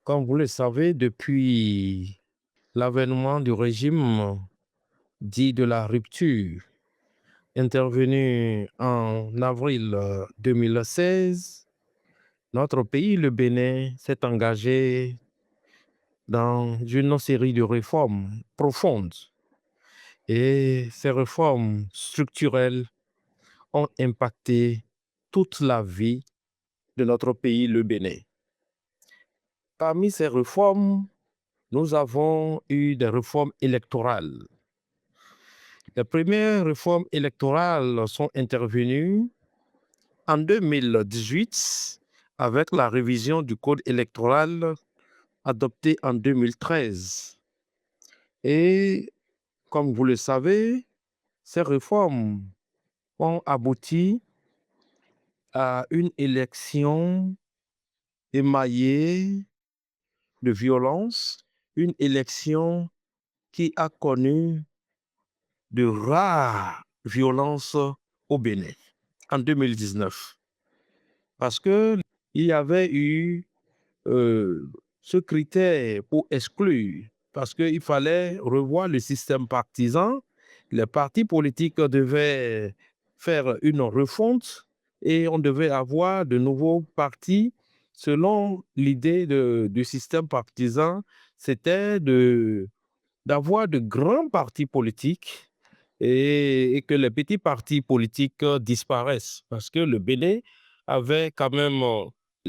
Comme vous le savez, depuis l'avènement du régime dit de la rupture, intervenu en avril 2016, notre pays, le Bénin, s'est engagé dans une série de réformes profondes. Et ces réformes structurelles ont impacté toute la vie de notre pays, le Bénin. Parmi ces réformes, nous avons eu des réformes électorales. Les premières réformes électorales sont intervenues en 2018 avec la révision du code électoral adoptée en 2013. Et comme vous le savez, ces réformes ont abouti à une élection émaillée de violence, une élection qui a connu de rares violences au Bénin en 2019. Parce qu'il y avait eu ce critère pour exclure, parce qu'il fallait revoir le système partisan. Les partis politiques devaient faire une refonte et on devait avoir de nouveaux partis. Selon l'idée du système partisan, c'était d'avoir de grands partis politiques et que les petits partis politiques disparaissent. Parce que le Bénin avait quand même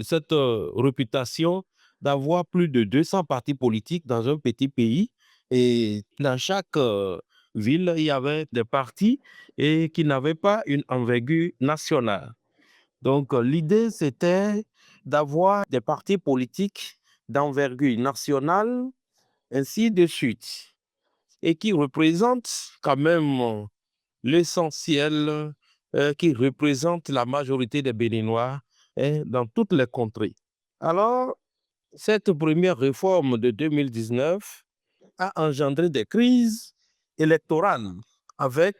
cette réputation d'avoir plus de 200 partis politiques dans un petit pays. Et dans chaque ville, il y avait des partis et qui n'avaient pas une envergure nationale. Donc, l'idée, c'était d'avoir des partis politiques d'envergure nationale, ainsi de suite, et qui représentent quand même l'essentiel, qui représente la majorité des Béninois dans toutes les contrées. Alors, cette première réforme de 2019 a engendré des crises électorales avec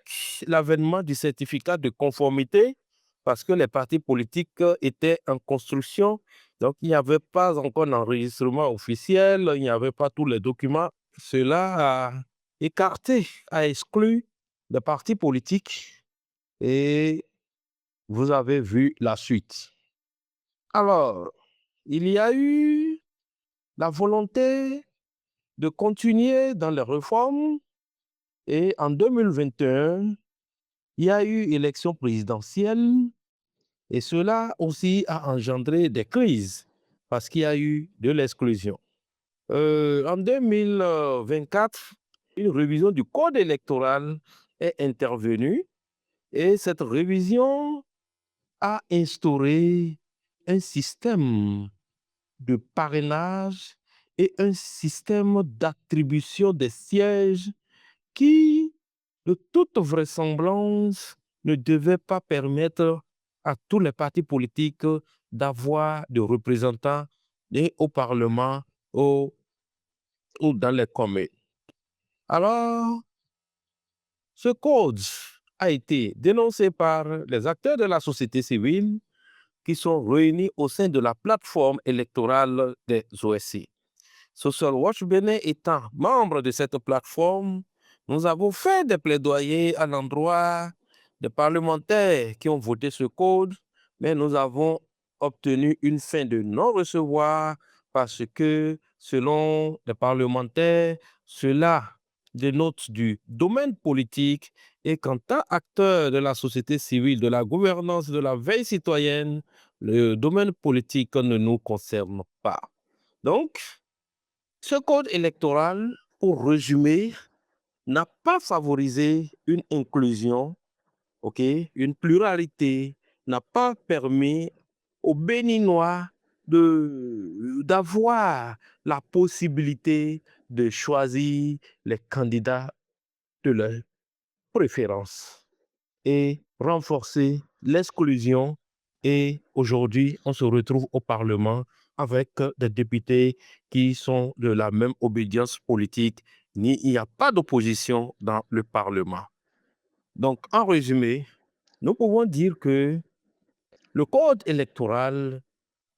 l'avènement du certificat de conformité parce que les partis politiques étaient en construction. Donc, il n'y avait pas encore d'enregistrement officiel, il n'y avait pas tous les documents. Cela a écarté, a exclu les partis politiques et vous avez vu la suite. Alors, il y a eu la volonté de continuer dans les réformes et en 2021, il y a eu élection présidentielle et cela aussi a engendré des crises parce qu'il y a eu de l'exclusion. En 2024, une révision du code électoral est intervenue et cette révision a instauré un système de parrainage et un système d'attribution des sièges qui, de toute vraisemblance, ne devait pas permettre à tous les partis politiques d'avoir des représentants au Parlement ou dans les communes. Alors, ce code a été dénoncé par les acteurs de la société civile qui sont réunis au sein de la plateforme électorale des OSC. Social Watch Bénin étant membre de cette plateforme, nous avons fait des plaidoyers à l'endroit des parlementaires qui ont voté ce code, mais nous avons obtenu une fin de non-recevoir parce que, selon les parlementaires, cela dénote du domaine politique et qu'en tant qu'acteur de la société civile, de la gouvernance, de la veille citoyenne, le domaine politique ne nous concerne pas. Donc, ce code électoral, pour résumer, n'a pas favorisé une inclusion, une pluralité, n'a pas permis aux Béninois d'avoir la possibilité de choisir les candidats de leur préférence et renforcer l'exclusion. Et aujourd'hui, on se retrouve au Parlement avec des députés qui sont de la même obédience politique, il n'y a pas d'opposition dans le Parlement. Donc, en résumé, nous pouvons dire que le code électoral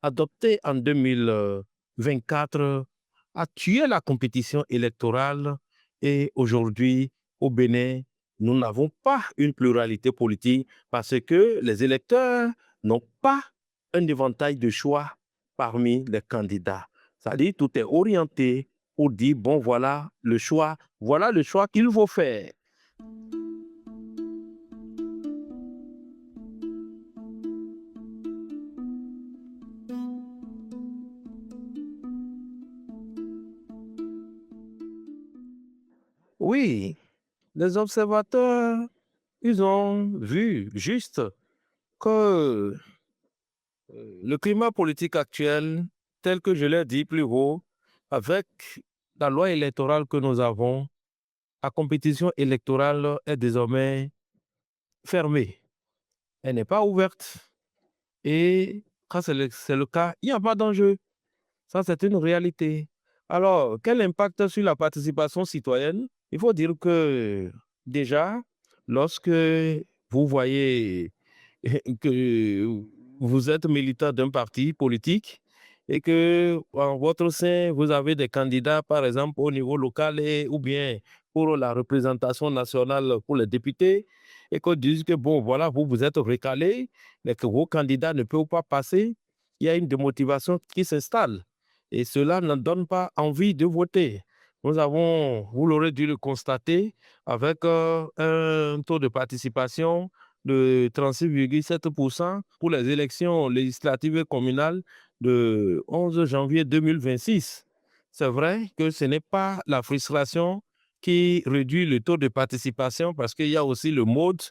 adopté en 2020 2024 a tué la compétition électorale et aujourd'hui, au Bénin, nous n'avons pas une pluralité politique parce que les électeurs n'ont pas un éventail de choix parmi les candidats. C'est-à-dire tout est orienté pour dire, bon, voilà le choix qu'il faut faire. Oui, les observateurs, ils ont vu juste que le climat politique actuel, tel que je l'ai dit plus haut, avec la loi électorale que nous avons, la compétition électorale est désormais fermée. Elle n'est pas ouverte. Et quand c'est le cas, il n'y a pas d'enjeu. Ça, c'est une réalité. Alors, quel impact sur la participation citoyenne? Il faut dire que déjà, lorsque vous voyez que vous êtes militant d'un parti politique et que en votre sein, vous avez des candidats, par exemple, au niveau local ou bien pour la représentation nationale pour les députés, et qu'on dise que, bon, voilà, vous êtes recalé, mais que vos candidats ne peuvent pas passer, il y a une démotivation qui s'installe. Et cela ne donne pas envie de voter. Nous avons, vous l'aurez dû le constater, avec un taux de participation de 36,7% pour les élections législatives et communales de 11 janvier 2026. C'est vrai que ce n'est pas la frustration qui réduit le taux de participation parce qu'il y a aussi le mode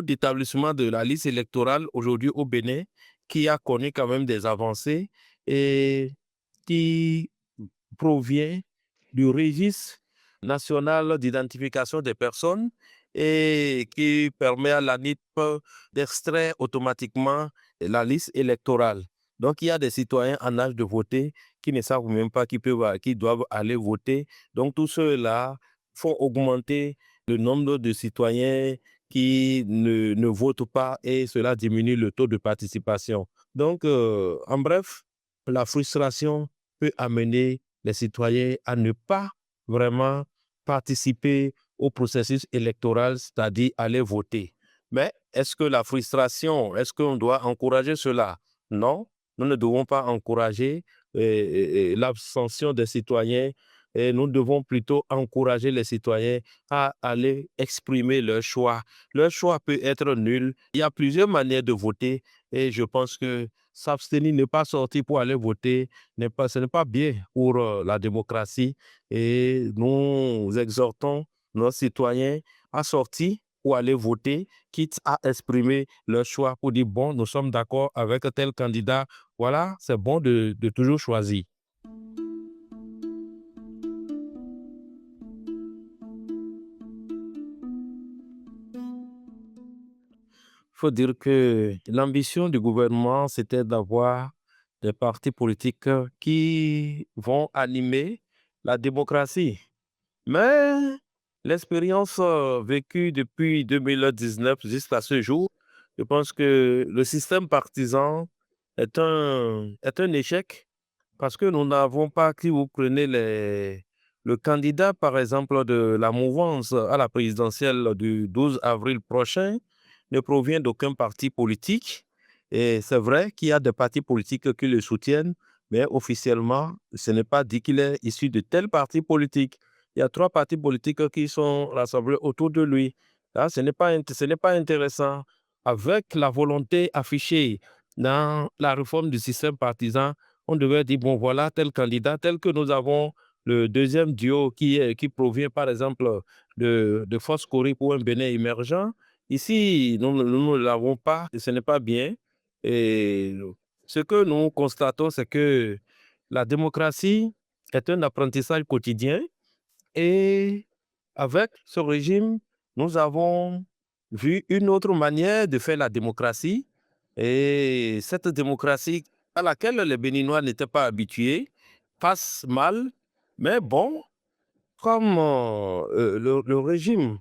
d'établissement de la liste électorale aujourd'hui au Bénin qui a connu quand même des avancées et qui provient du registre national d'identification des personnes et qui permet à l'ANIP d'extraire automatiquement la liste électorale. Donc, il y a des citoyens en âge de voter qui ne savent même pas qui doivent aller voter. Donc, tous ceux-là font augmenter le nombre de citoyens qui ne votent pas et cela diminue le taux de participation. Donc, en bref, la frustration peut amener les citoyens à ne pas vraiment participer au processus électoral, c'est-à-dire aller voter. Mais est-ce que la frustration, est-ce qu'on doit encourager cela? Non, nous ne devons pas encourager l'abstention des citoyens et nous devons plutôt encourager les citoyens à aller exprimer leur choix. Leur choix peut être nul. Il y a plusieurs manières de voter et je pense que s'abstenir, ne pas sortir pour aller voter, ce n'est pas bien pour la démocratie et nous exhortons nos citoyens à sortir pour aller voter, quitte à exprimer leur choix pour dire, bon, nous sommes d'accord avec tel candidat. Voilà, c'est bon de toujours choisir. Il faut dire que l'ambition du gouvernement, c'était d'avoir des partis politiques qui vont animer la démocratie. Mais l'expérience vécue depuis 2019 jusqu'à ce jour, je pense que le système partisan est un échec parce que nous n'avons pas, si vous prenez le candidat, par exemple, de la mouvance à la présidentielle du 12 avril prochain, ne provient d'aucun parti politique. Et c'est vrai qu'il y a des partis politiques qui le soutiennent, mais officiellement, ce n'est pas dit qu'il est issu de tel parti politique. Il y a 3 partis politiques qui sont rassemblés autour de lui. Là, ce n'est pas intéressant. Avec la volonté affichée dans la réforme du système partisan, on devait dire, bon, voilà, tel candidat, tel que nous avons le deuxième duo qui provient, par exemple, de Force Cori pour un Bénin émergent. Ici, nous ne l'avons pas, et ce n'est pas bien. Et ce que nous constatons, c'est que la démocratie est un apprentissage quotidien et avec ce régime, nous avons vu une autre manière de faire la démocratie. Et cette démocratie à laquelle les Béninois n'étaient pas habitués passe mal. Mais bon, comme le régime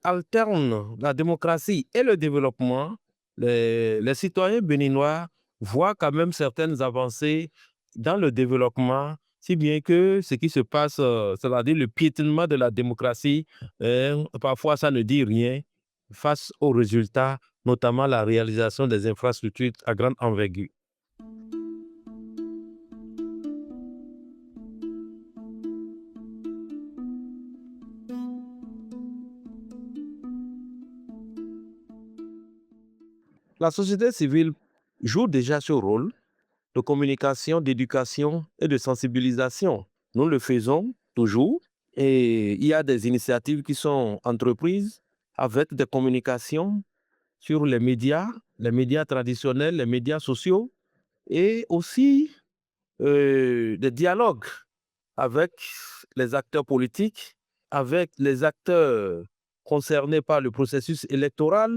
alterne la démocratie et le développement, les citoyens béninois voient quand même certaines avancées dans le développement, si bien que ce qui se passe, c'est-à-dire le piétinement de la démocratie, parfois ça ne dit rien face aux résultats, notamment la réalisation des infrastructures à grande envergure. La société civile joue déjà ce rôle de communication, d'éducation et de sensibilisation. Nous le faisons toujours et il y a des initiatives qui sont entreprises avec des communications sur les médias traditionnels, les médias sociaux et aussi des dialogues avec les acteurs politiques, avec les acteurs concernés par le processus électoral.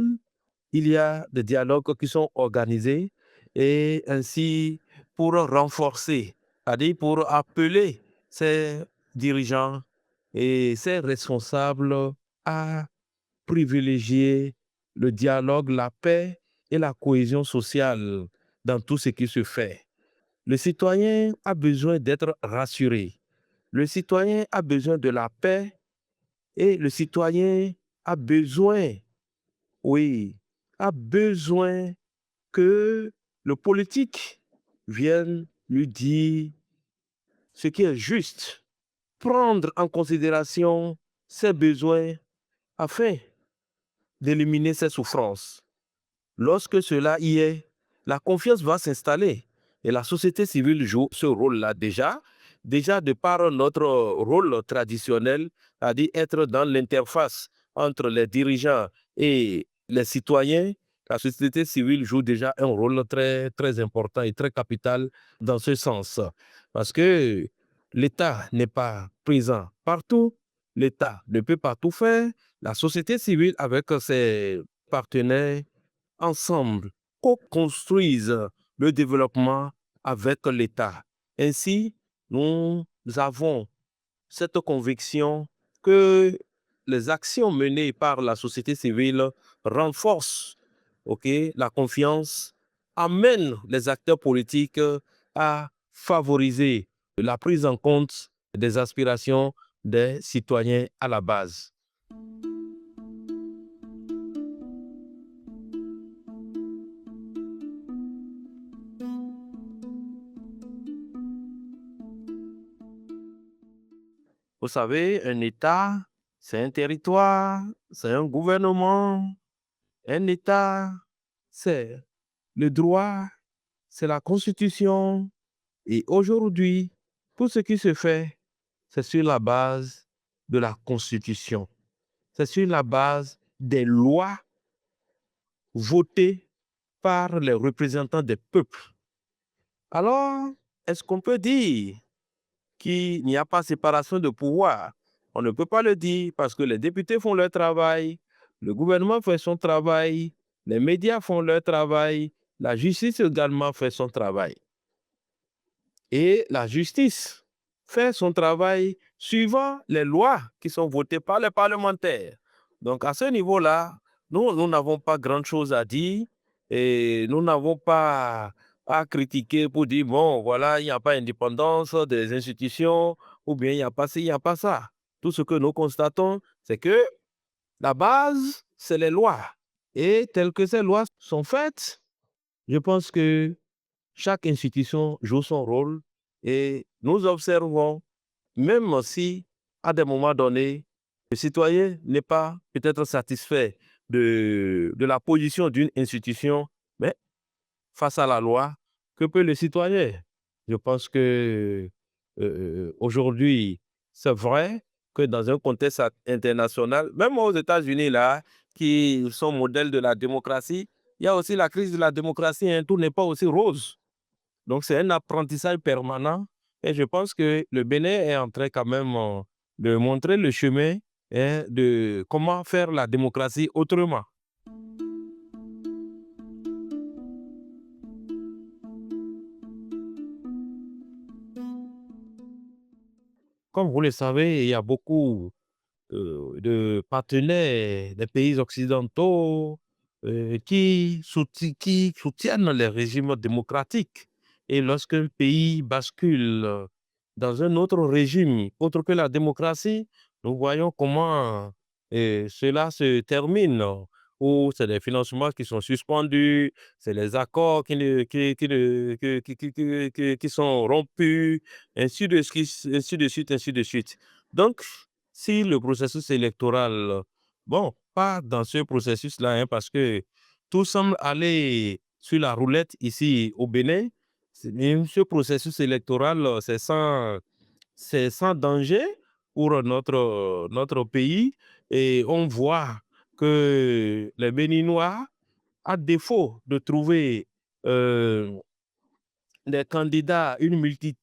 Il y a des dialogues qui sont organisés et ainsi pour renforcer, c'est-à-dire pour appeler ces dirigeants et ces responsables à privilégier le dialogue, la paix et la cohésion sociale dans tout ce qui se fait. Le citoyen a besoin d'être rassuré. Le citoyen a besoin de la paix et le citoyen a besoin, oui, a besoin que le politique vienne lui dire ce qui est juste, prendre en considération ses besoins afin d'éliminer ses souffrances. Lorsque cela y est, la confiance va s'installer et la société civile joue ce rôle-là déjà de par notre rôle traditionnel, c'est-à-dire être dans l'interface entre les dirigeants et les citoyens. La société civile joue déjà un rôle très, très important et très capital dans ce sens. Parce que l'État n'est pas présent partout, l'État ne peut pas tout faire. La société civile, avec ses partenaires, ensemble, co-construisent le développement avec l'État. Ainsi, nous avons cette conviction que les actions menées par la société civile renforcent, la confiance, amènent les acteurs politiques à favoriser la prise en compte des aspirations des citoyens à la base. Vous savez, un État, c'est un territoire, c'est un gouvernement. Un État, c'est le droit, c'est la Constitution. Et aujourd'hui, tout ce qui se fait, c'est sur la base de la Constitution. C'est sur la base des lois votées par les représentants des peuples. Alors, est-ce qu'on peut dire qu'il n'y a pas séparation de pouvoir? On ne peut pas le dire parce que les députés font leur travail, le gouvernement fait son travail, les médias font leur travail, la justice également fait son travail. Et la justice fait son travail suivant les lois qui sont votées par les parlementaires. Donc à ce niveau-là, nous n'avons pas grand-chose à dire et nous n'avons pas à critiquer pour dire, bon, voilà, il n'y a pas d'indépendance des institutions ou bien il n'y a pas ci, il n'y a pas ça. Tout ce que nous constatons, c'est que la base, c'est les lois. Et telles que ces lois sont faites, je pense que chaque institution joue son rôle et nous observons, même si à des moments donnés, le citoyen n'est pas peut-être satisfait de la position d'une institution, mais face à la loi, que peut le citoyen? Je pense que aujourd'hui, c'est vrai que dans un contexte international, même aux États-Unis, là, qui sont modèles de la démocratie, il y a aussi la crise de la démocratie, hein, tout n'est pas aussi rose. Donc, c'est un apprentissage permanent et je pense que le Bénin est en train quand même de montrer le chemin, hein, de comment faire la démocratie autrement. Comme vous le savez, il y a beaucoup de partenaires des pays occidentaux qui soutiennent les régimes démocratiques. Et lorsqu'un pays bascule dans un autre régime, autre que la démocratie, nous voyons comment cela se termine, où c'est des financements qui sont suspendus, c'est les accords qui sont rompus, ainsi de suite, ainsi de suite. Donc, si le processus électoral, bon, pas dans ce processus-là, hein, parce que tout semble aller sur la roulette ici au Bénin. Ce processus électoral, c'est sans danger pour notre pays. Et on voit que les Béninois, à défaut de trouver euh, des candidats, multitude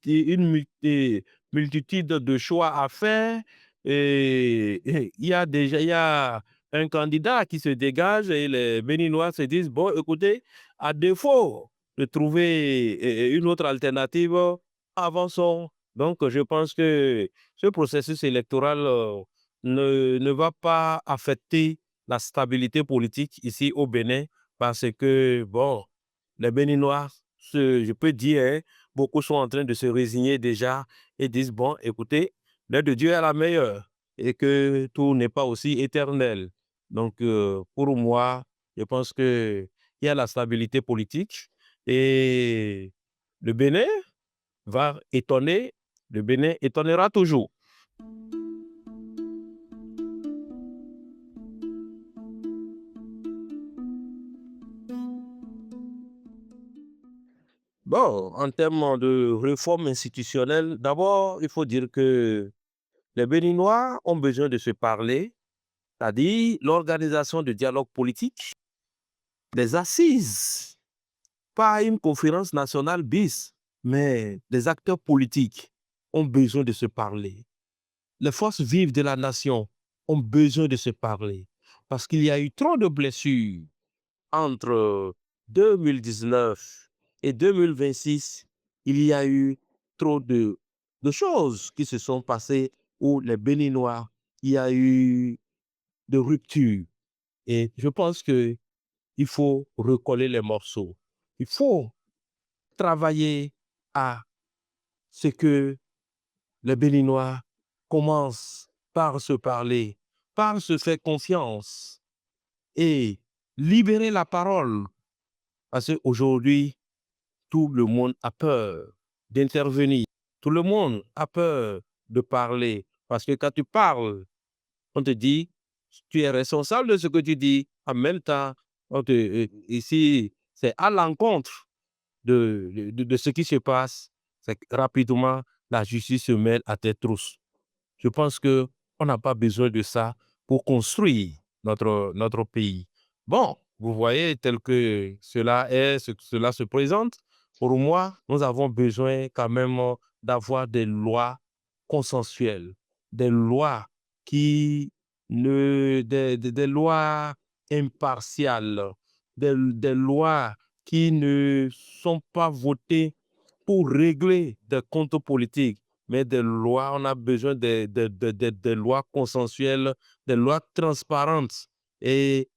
de choix à faire. Et il y a un candidat qui se dégage et les Béninois se disent, bon, écoutez, à défaut de trouver une autre alternative, avançons. Donc, je pense que ce processus électoral ne va pas affecter la stabilité politique ici au Bénin parce que, bon, les Béninois, je peux dire, hein, beaucoup sont en train de se résigner déjà et disent, bon, écoutez, l'aide de Dieu est la meilleure et que tout n'est pas aussi éternel. Donc, pour moi, je pense qu'il y a la stabilité politique et le Bénin va étonner, le Bénin étonnera toujours. Bon, en termes de réforme institutionnelle, d'abord, il faut dire que les Béninois ont besoin de se parler, c'est-à-dire l'organisation de dialogue politique, des assises, pas une conférence nationale bis, mais les acteurs politiques ont besoin de se parler. Les forces vives de la nation ont besoin de se parler parce qu'il y a eu trop de blessures entre 2019 et 2026. Il y a eu trop de choses qui se sont passées où les Béninois, il y a eu de rupture. Et je pense qu'il faut recoller les morceaux. Il faut travailler à ce que les Béninois commencent par se parler, par se faire confiance et libérer la parole. Parce qu'aujourd'hui, tout le monde a peur d'intervenir. Tout le monde a peur de parler. Parce que quand tu parles, on te dit, tu es responsable de ce que tu dis. En même temps, ici, c'est à l'encontre de ce qui se passe. C'est que rapidement, la justice se mêle à tes trousses. Je pense qu'on n'a pas besoin de ça pour construire notre pays. Bon, vous voyez, tel que cela est, cela se présente, pour moi, nous avons besoin quand même d'avoir des lois consensuelles, des lois qui des lois impartiales, des lois qui ne sont pas votées pour régler des comptes politiques, mais des lois, on a besoin de lois consensuelles, des lois transparentes. Et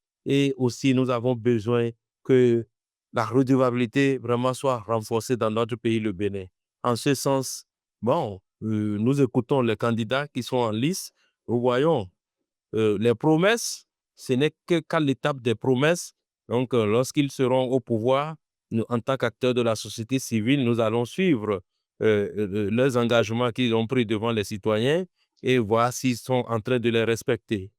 aussi, nous avons besoin que la redevabilité vraiment soit renforcée dans notre pays, le Bénin. En ce sens, bon, nous écoutons les candidats qui sont en lice. Nous voyons les promesses, ce n'est qu'à l'étape des promesses. Donc, lorsqu'ils seront au pouvoir, nous, en tant qu'acteurs de la société civile, nous allons suivre leurs engagements qu'ils ont pris devant les citoyens et voir s'ils sont en train de les respecter.